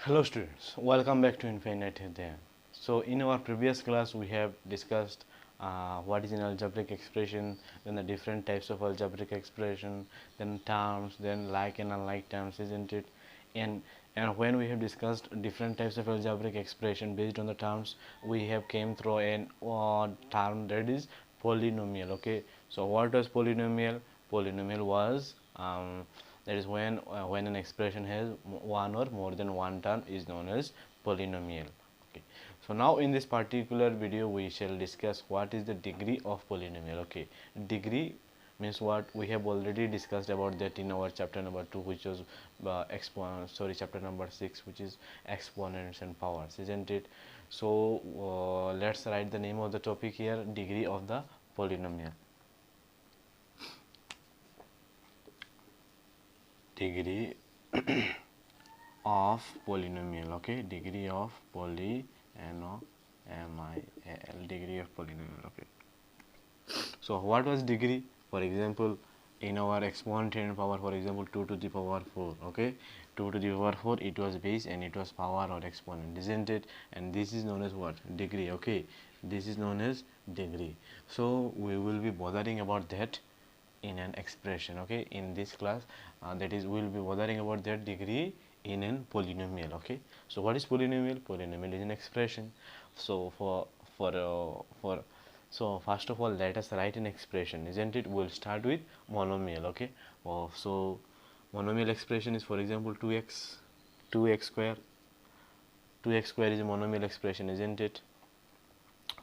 Hello students, welcome back to Infinite there. So in our previous class we have discussed what is an algebraic expression, then the different types of algebraic expression, then terms, then like and unlike terms, isn't it? And when we have discussed different types of algebraic expression based on the terms, we have came through an term that is polynomial. Okay, so what was polynomial? Polynomial was that is when an expression has one or more than one term is known as polynomial. Okay, so now in this particular video we shall discuss what is the degree of polynomial. Okay, degree means what we have already discussed about that in our chapter number 2, which was chapter number 6, which is exponents and powers, isn't it? So let's write the name of the topic here, degree of the polynomial. Degree of polynomial. Okay, degree of polynomial, degree of polynomial. Okay, so what was degree? For example, in our exponent power, for example 2 to the power 4. Okay, 2 to the power 4, it was base and it was power or exponent, isn't it? And this is known as what? Degree. Okay, this is known as degree. So we will be bothering about that in an expression. Okay, in this class, that is, we will be bothering about that degree in an polynomial. Okay, so what is polynomial? Polynomial is an expression. So so first of all, let us write an expression, isn't it? We'll start with monomial. Okay, so monomial expression is, for example, 2x square. 2x square is a monomial expression, isn't it?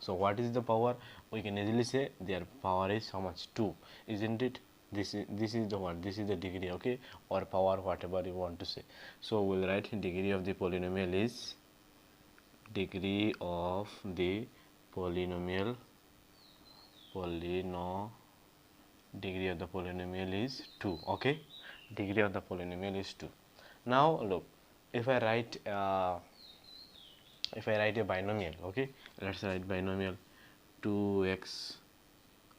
So what is the power? We can easily say their power is how much? 2, isn't it? This is the what? This is the degree. Okay, or power, whatever you want to say. So we'll write degree of the polynomial is degree of the polynomial degree of the polynomial is 2. Okay, degree of the polynomial is 2. Now look, if I write a binomial. Okay, let's write binomial 2x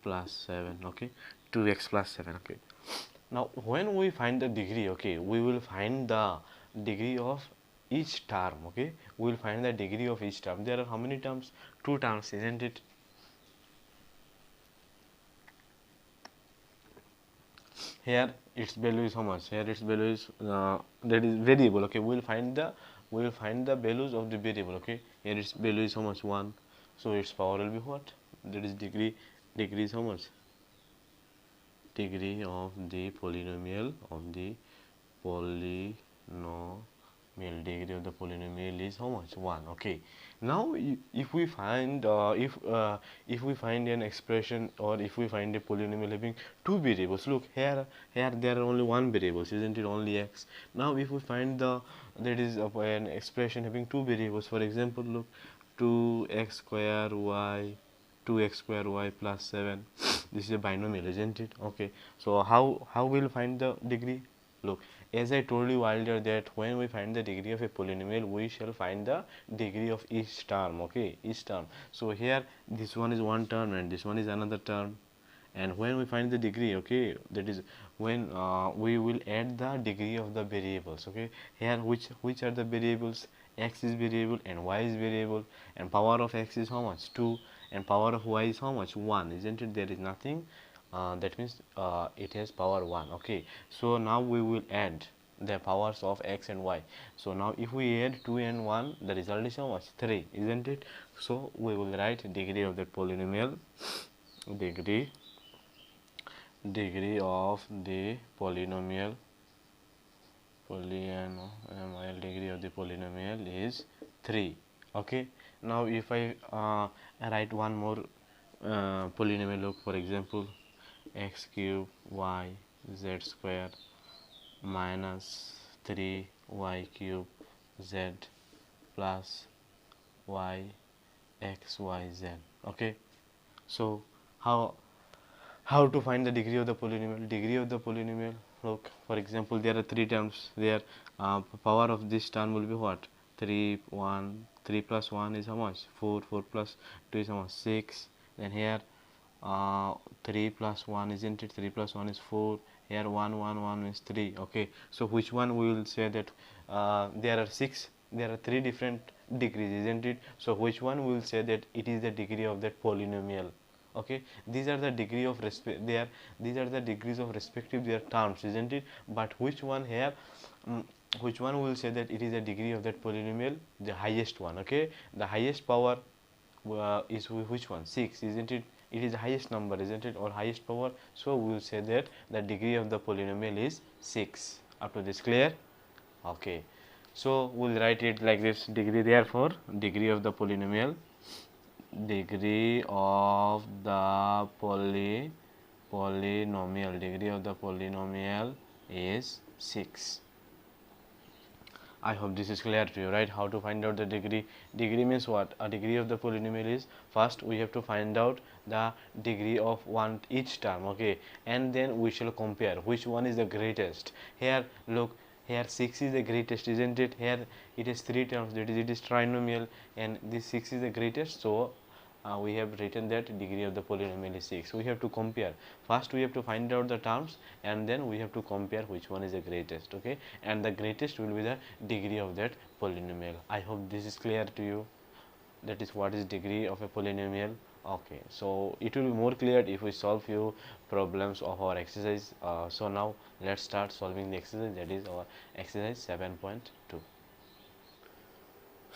plus 7. Okay, 2x plus 7. Okay, now when we find the degree, okay, we will find the degree of each term. Okay, we will find the degree of each term. There are how many terms? 2 terms, isn't it? Here its value is how much? Here its value is that is variable. Okay, we will find the values of the variable. Okay, here its value is how much? 1. So its power will be what? That is degree. Degree is how much? Degree of the polynomial degree of the polynomial is how much? 1. Okay, now if we find an expression, or if we find a polynomial having 2 variables, look here there are only 1 variables, isn't it? Only x. Now if we find that is an expression having 2 variables, for example, look, 2x square y 2x square y plus 7. This is a binomial, isn't it? Okay, so how we'll find the degree? Look, as I told you earlier that when we find the degree of a polynomial, we shall find the degree of each term. Okay, each term. So here this one is one term and this one is another term. And when we find the degree, okay, that is when we will add the degree of the variables. Okay, here which are the variables? X is variable and y is variable, and power of x is how much? 2, and power of y is how much? 1, isn't it? There is nothing, that means it has power 1. Okay, so now we will add the powers of x and y. So now if we add 2 and 1, the result is how much? 3, isn't it? So we will write degree of that polynomial, degree of the polynomial degree of the polynomial is 3. Okay, now if I write one more polynomial, look, for example, x cube y z square minus 3y cube z plus y x y z. Okay, so how to find the degree of the polynomial? Degree of the polynomial, look, for example, there are 3 terms there. Power of this term will be what? 3 plus 1 is how much? 4 plus 2 is how much? 6. Then here 3 plus 1, isn't it? 3 plus 1 is 4. Here 1 is 3. Okay, so which one we will say that there are 6 there are three different degrees, isn't it? So which one will say that it is the degree of that polynomial? Okay, these are the degree of respect, they are, these are the degrees of respective their terms, isn't it? But which one here, which one will say that it is a degree of that polynomial? The highest one. Okay, the highest power is which one? 6, isn't it? It is the highest number, isn't it, or highest power? So we will say that the degree of the polynomial is 6. Up to this clear? Okay, so we'll write it like this: degree, therefore degree of the polynomial, degree of the polynomial, degree of the polynomial is 6. I hope this is clear to you, right? How to find out the degree? Degree means what? A degree of the polynomial is, first we have to find out the degree of one each term, okay, and then we shall compare which one is the greatest. Here look, here 6 is the greatest, isn't it? Here it is 3 terms, that is, it is trinomial, and this 6 is the greatest, so we have written that degree of the polynomial is 6. We have to compare. First we have to find out the terms, and then we have to compare which one is the greatest, okay, and the greatest will be the degree of that polynomial. I hope this is clear to you. That is what is degree of a polynomial. Okay, so it will be more clear if we solve few problems of our exercise. So now let's start solving the exercise, that is our exercise 7.2.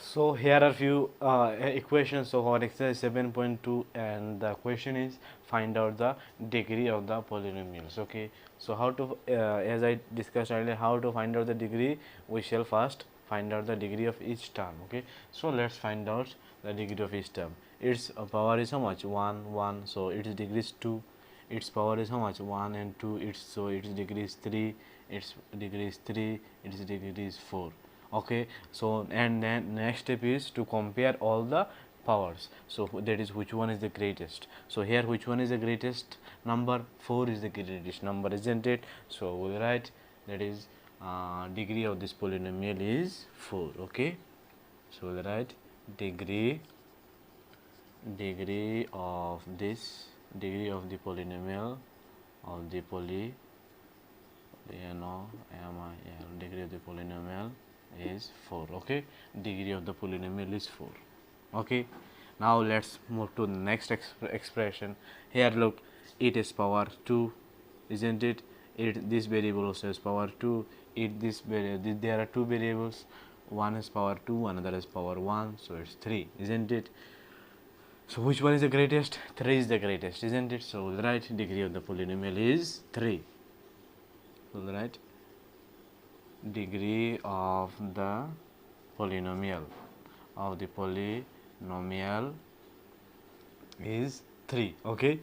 So here are few equations of our exercise 7.2, and the question is find out the degree of the polynomials. Okay, so how to as I discussed earlier, how to find out the degree? We shall first find out the degree of each term. Okay, so let's find out the degree of each term. Its power is how much? 1, 1, so its degree is 2. Its power is how much? 1 and 2. Its degree is 3. Its degree is 3. Its degree is 4. Okay, so and then next step is to compare all the powers. So that is which one is the greatest. So here which one is the greatest number? 4 is the greatest number, isn't it? So we will write that is degree of this polynomial is 4. Okay, so we will write degree of this, degree of the polynomial of the degree of the polynomial is 4. Okay, degree of the polynomial is 4. Okay, now let's move to the next expression. Here look, it is power 2, isn't it? This variable also has power 2. There are two variables, one is power 2, another is power 1, so it's 3, isn't it? So which one is the greatest? 3 is the greatest, isn't it? So we'll write degree of the polynomial is 3. We'll write degree of the polynomial is 3. Okay,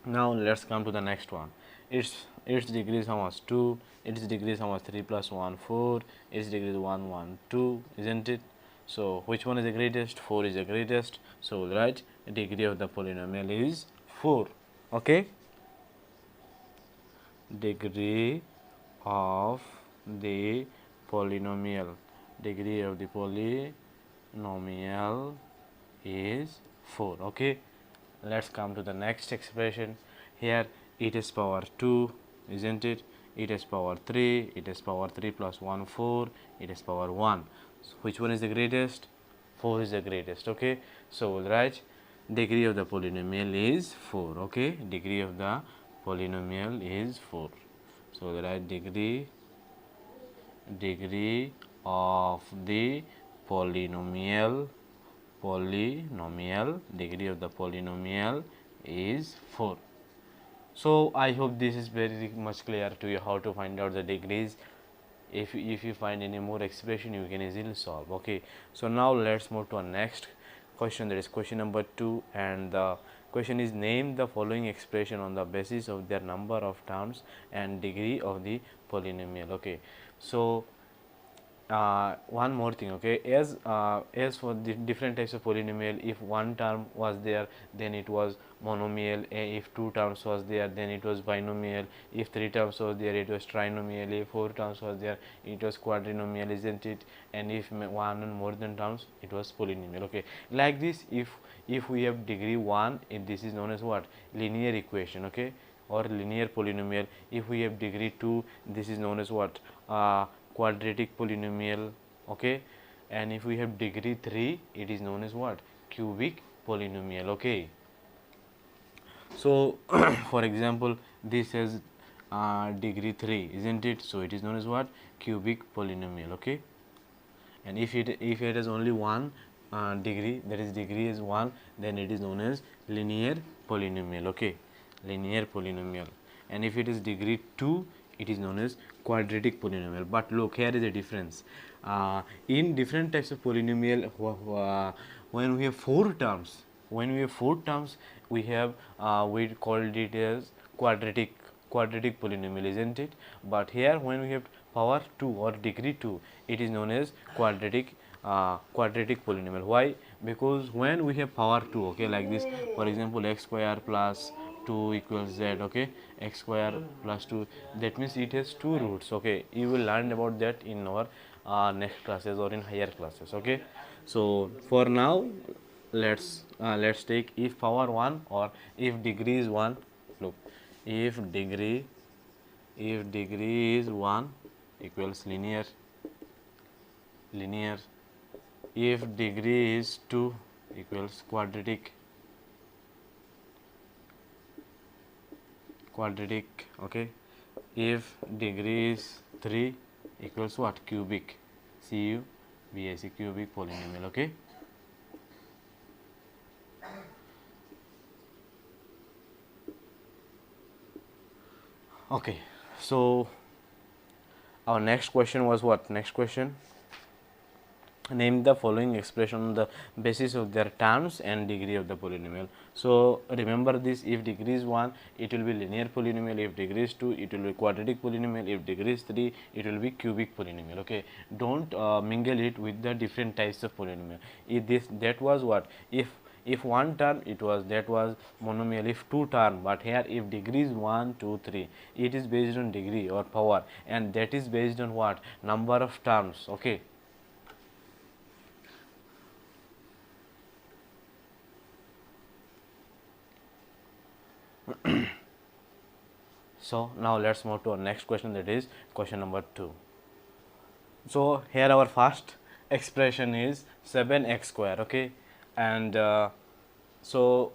now let's come to the next one. Its degree is how much? 2. Its degree is how much? 3 plus 1, 4. Its degree is 1, 1, 2, isn't it? So which one is the greatest? 4 is the greatest, so we'll write degree of the polynomial is 4. Okay, degree of the polynomial, degree of the polynomial is 4. Okay, let's come to the next expression. Here it is power 2, isn't it? It is power 3, it is power 3 plus 1, 4, it is power 1. So which one is the greatest? 4 is the greatest. Okay, so we'll write degree of the polynomial is 4. Okay, degree of the polynomial is 4. So we'll write degree of the polynomial, degree of the polynomial is 4. So I hope this is very much clear to you how to find out the degrees. If you find any more expression, you can easily solve. Okay, so now let's move to our next question, that is question number 2, and the question is name the following expression on the basis of their number of terms and degree of the polynomial. Okay, so one more thing. Okay, as for the different types of polynomial, if one term was there, then it was monomial. If two terms was there, then it was binomial. If three terms was there, it was trinomial. If four terms was there, it was quadrinomial, isn't it? And if one and more than terms, it was polynomial. Okay, like this, if we have degree 1, this is known as what? Linear equation. Okay, or linear polynomial. If we have degree 2, this is known as what? quadratic polynomial, okay. And if we have degree 3, it is known as what? Cubic polynomial, okay. So for example, this has degree 3, isn't it? So it is known as what? Cubic polynomial, okay. And if it has only one degree, that is degree is 1, then it is known as linear polynomial, okay, linear polynomial. And if it is degree 2, it is known as quadratic polynomial. But look, here is a difference. In different types of polynomial, when we have four terms, we have we called it as quadratic polynomial, isn't it? But here when we have power 2 or degree 2, it is known as quadratic polynomial. Why? Because when we have power 2, okay, like this, for example, x square plus 2 equals z, okay, x square plus 2, that means it has two roots, okay. You will learn about that in our next classes or in higher classes, okay. So for now, let's take if power 1 or if degree is 1. Look, if degree is 1 equals linear, if degree is 2 equals quadratic, okay. If degree is 3 equals what? Cubic, cubic polynomial, okay. Okay, so our next question was what? Next question, name the following expression on the basis of their terms and degree of the polynomial. So remember this, if degree is 1, it will be linear polynomial, if degree is 2, it will be quadratic polynomial, if degree is 3, it will be cubic polynomial, okay. Don't mingle it with the different types of polynomial. If that was what? If one term, that was monomial. If two term, but here if degree is 1, 2, 3, it is based on degree or power, and that is based on what? Number of terms, okay. So now let's move to our next question, that is question number 2. So here our first expression is 7x square, okay, and so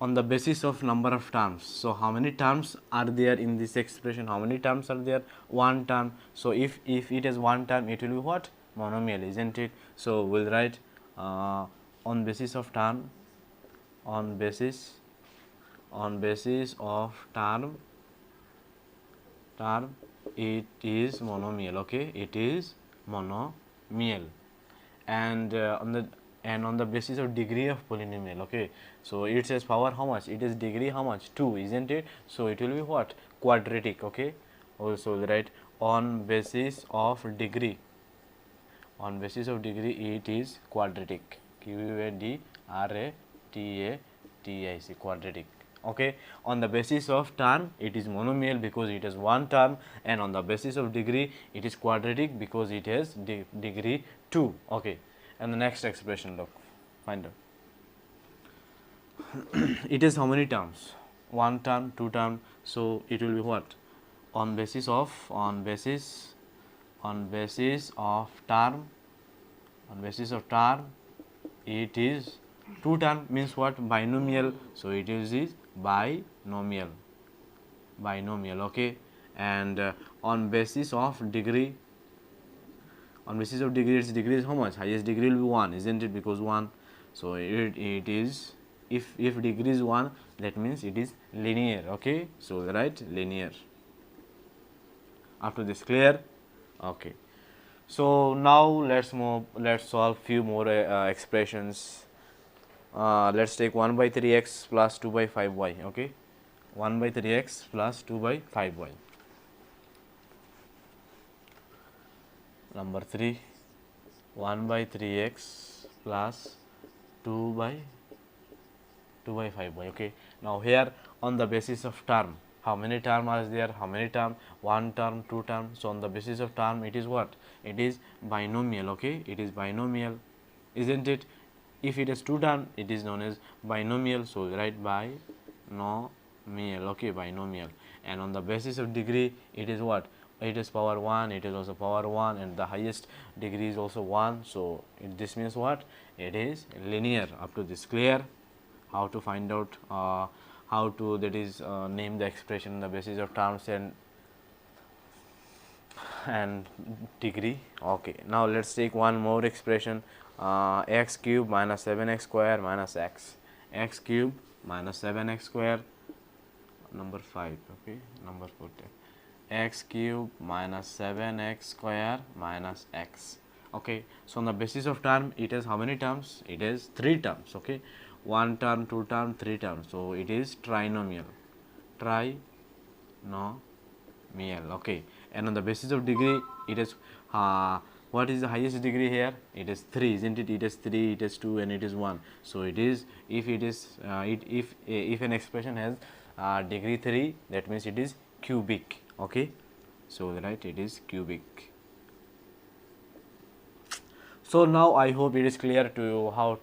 on the basis of number of terms, so how many terms are there in this expression? How many terms are there? One term. So if it is one term, it will be what? Monomial, isn't it? So we'll write on basis of term, on basis of term, it is monomial, okay, it is monomial. And on the basis of degree of polynomial, okay, so it says power how much? It is degree how much? 2, isn't it? So it will be what? Quadratic, okay. Also we'll write on basis of degree, it is quadratic, quadratic, quadratic, okay. On the basis of term, it is monomial because it has one term, and on the basis of degree, it is quadratic because it has degree 2, okay. And the next expression, look, find out. It is how many terms? One term, two term, so it will be what? On basis of term, it is two term, means what? Binomial, so it is binomial, okay. And on basis of degree, its degree is how much? Highest degree will be 1, isn't it? Because 1, so it is, if degree is 1, that means it is linear, okay. So write linear. After this, clear? Okay. So now let's solve few more expressions. Let's take 1 by 3x plus 2 by 5y, okay. 1 by 3x plus 2 by 5y. Number 3, 1 by 3x plus 2 by 5y, okay. Now here on the basis of term, how many term are there? How many term? One term, two term. So on the basis of term, it is what? It is binomial, okay. It is binomial, isn't it? If it is two term, it is known as binomial, so write binomial, okay, binomial. And on the basis of degree, it is what? it is power 1, it is also power 1, and the highest degree is also 1. So this means what? It is linear. Up to this clear? How to find out how to, that is, name the expression on the basis of terms and degree. Okay, now let's take one more expression, x cube minus 7x square minus x cube minus 7x square, number 5. Okay, number 4, x cube minus 7x square minus x. Okay, so on the basis of term, it has how many terms? It is 3 terms. Okay, 1 term, 2 term, 3 terms. So it is trinomial. Okay, and on the basis of degree, it is what is the highest degree here? It is 3, isn't it? It is 3, it is 2, and it is 1. So it is, if it is if an expression has degree 3, that means it is cubic. Okay, so right, it is cubic. So now I hope it is clear to you how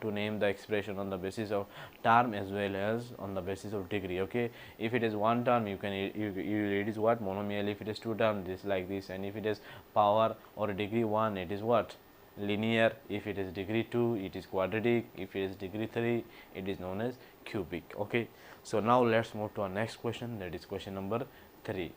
to name the expression on the basis of term as well as on the basis of degree. Okay, if it is 1 term, you can it is what? Monomial. If it is 2 term, this like this, and if it is power or degree 1, it is what? Linear. If it is degree 2, it is quadratic. If it is degree 3, it is known as cubic. Okay, so now let's move to our next question, that is question number 3.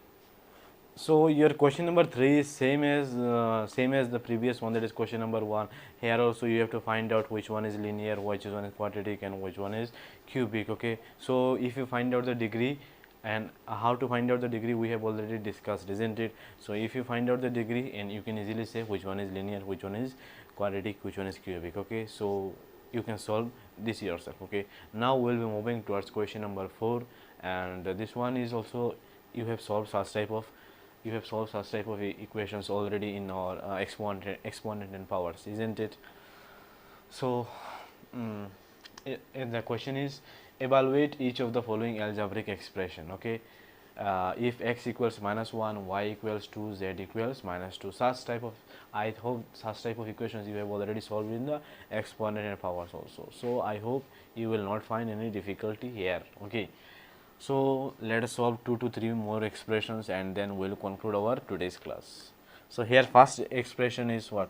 So your question number 3 is same as the previous one, that is question number 1. Here also you have to find out which one is linear, which one is quadratic, and which one is cubic. Okay, so if you find out the degree, and how to find out the degree we have already discussed, isn't it? So if you find out the degree, and you can easily say which one is linear, which one is quadratic, which one is cubic. Okay, so you can solve this yourself. Okay, now we will be moving towards question number 4, and this one is also, you have solved such type of equations already in our exponent and powers, isn't it? So the question is, evaluate each of the following algebraic expression. Okay, if x equals -1, y equals 2, z equals -2, such type of, I hope such type of equations you have already solved in the exponent and powers also. So I hope you will not find any difficulty here. Okay, so let us solve 2 to 3 more expressions, and then we will conclude our today's class. So here first expression is what?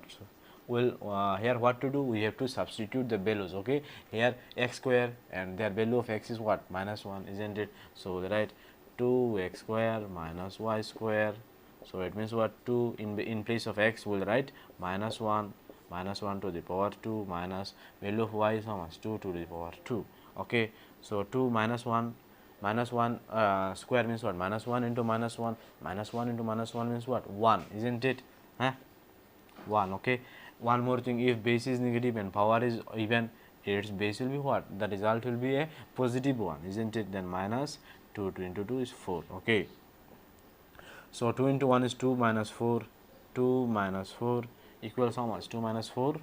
Here what to do? We have to substitute the values. Okay, here x square, and their value of x is what? -1, isn't it? So right, 2x square minus y square. So it means what? 2 in place of x we will write -1 to the power 2 minus value of y is how much? 2 to the power 2. Okay, so 2 minus 1 square means what? -1 into -1, -1 into -1 means what? 1, isn't it? 1. Okay, one more thing, if base is negative and power is even, its base will be what? The result will be a positive one, isn't it? Then -2 into 2 is 4. Okay, so 2 into 1 is 2 minus 4, 2 minus 4 equals how much? 2 minus 4,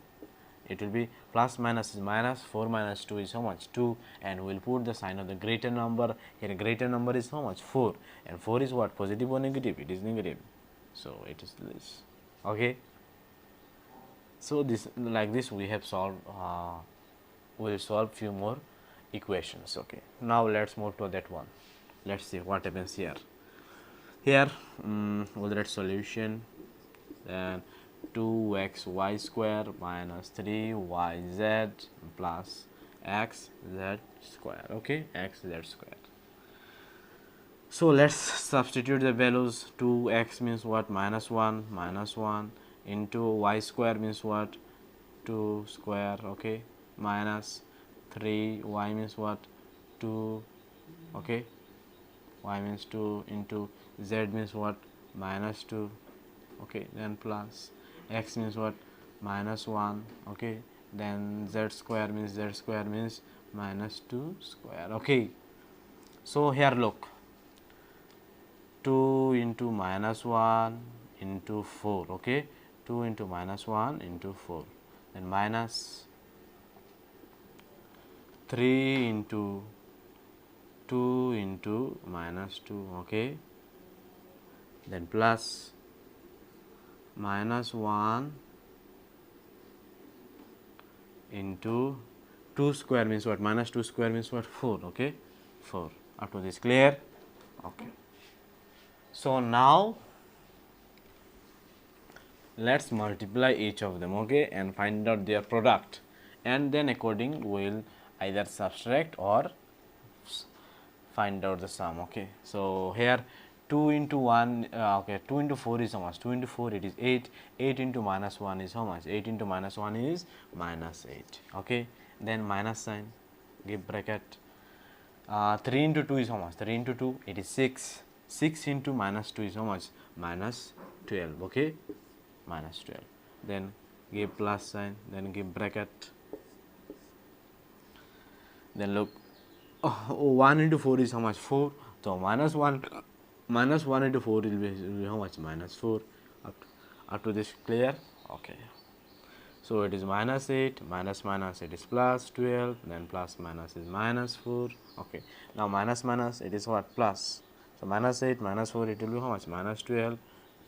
it will be plus minus is minus, 4 minus 2 is how much? 2, and we will put the sign of the greater number. Here greater number is how much? 4, and 4 is what? Positive or negative? It is negative, so it is this. Okay, so this, like this we have solved, we will solve few more equations. Okay, now let's move to that one. Let's see what happens here. Here we'll write solution, then 2xy square minus 3yz plus xz square. Okay, xz square. So let's substitute the values. 2x means what? -1 into y square means what? 2 square. Okay, minus 3y means what? 2. Okay, y means 2 into z means what? -2. Okay, then plus x means what? -1. Okay, then z square means -2 square. Okay, so here look, 2 into -1 into 4. Okay, 2 into -1 into 4, then minus 3 into 2 into -2. Okay, then plus -1 into 2 square means what? -2 square means what? 4. Okay, 4. Up to this clear? Okay. So now let's multiply each of them, okay, and find out their product, and then according we'll either subtract or find out the sum. Okay, so here 2 into 1, okay, 2 into 4 is how much? 2 into 4 it is 8. 8 into minus 1 is how much? 8 into minus 1 is minus 8. Okay, then minus sign, give bracket. 3 into 2 is how much? 3 into 2 it is 6. 6 into minus 2 is how much? Minus 12. Okay, minus 12. Then give plus sign, then give bracket. Then look, 1 into 4 is how much? 4. So minus 1 into 4 will be how much? Minus 4. Up to this clear? Okay. So it is minus 8, minus minus it is plus 12, then plus minus is minus 4. Okay. Now minus minus it is what? Plus. So minus 8 minus 4 it will be how much? Minus 12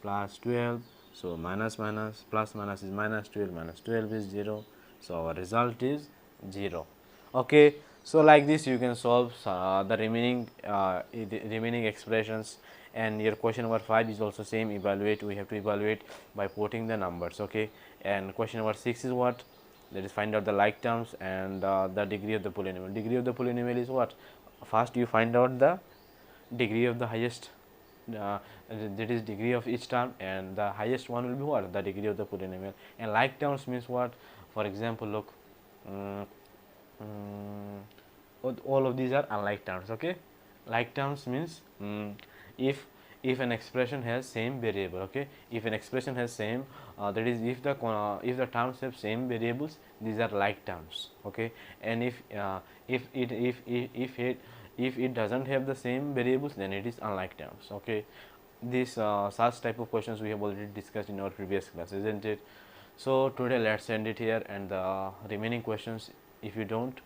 plus 12. So minus minus plus minus is minus 12, minus 12 is 0. So our result is 0. Okay. So like this you can solve the remaining expressions, and your question number 5 is also same. Evaluate, we have to evaluate by putting the numbers. Okay, and question number 6 is what? That is find out the like terms and the degree of the polynomial. Degree of the polynomial is what? First you find out the degree of the highest, that is degree of each term, and the highest one will be what? The degree of the polynomial. And like terms means what? For example, look, all of these are unlike terms. Okay, like terms means if an expression has same variable, okay, if an expression has same, that is if the terms have same variables, these are like terms. Okay, and if it doesn't have the same variables, then it is unlike terms. Okay, this such type of questions we have already discussed in our previous class, isn't it? So today let's end it here, and the remaining questions, if you don't,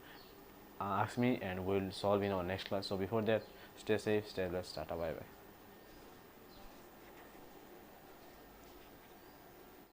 ask me and we'll solve in our next class. So before that, stay safe, stay blessed, tata, bye bye.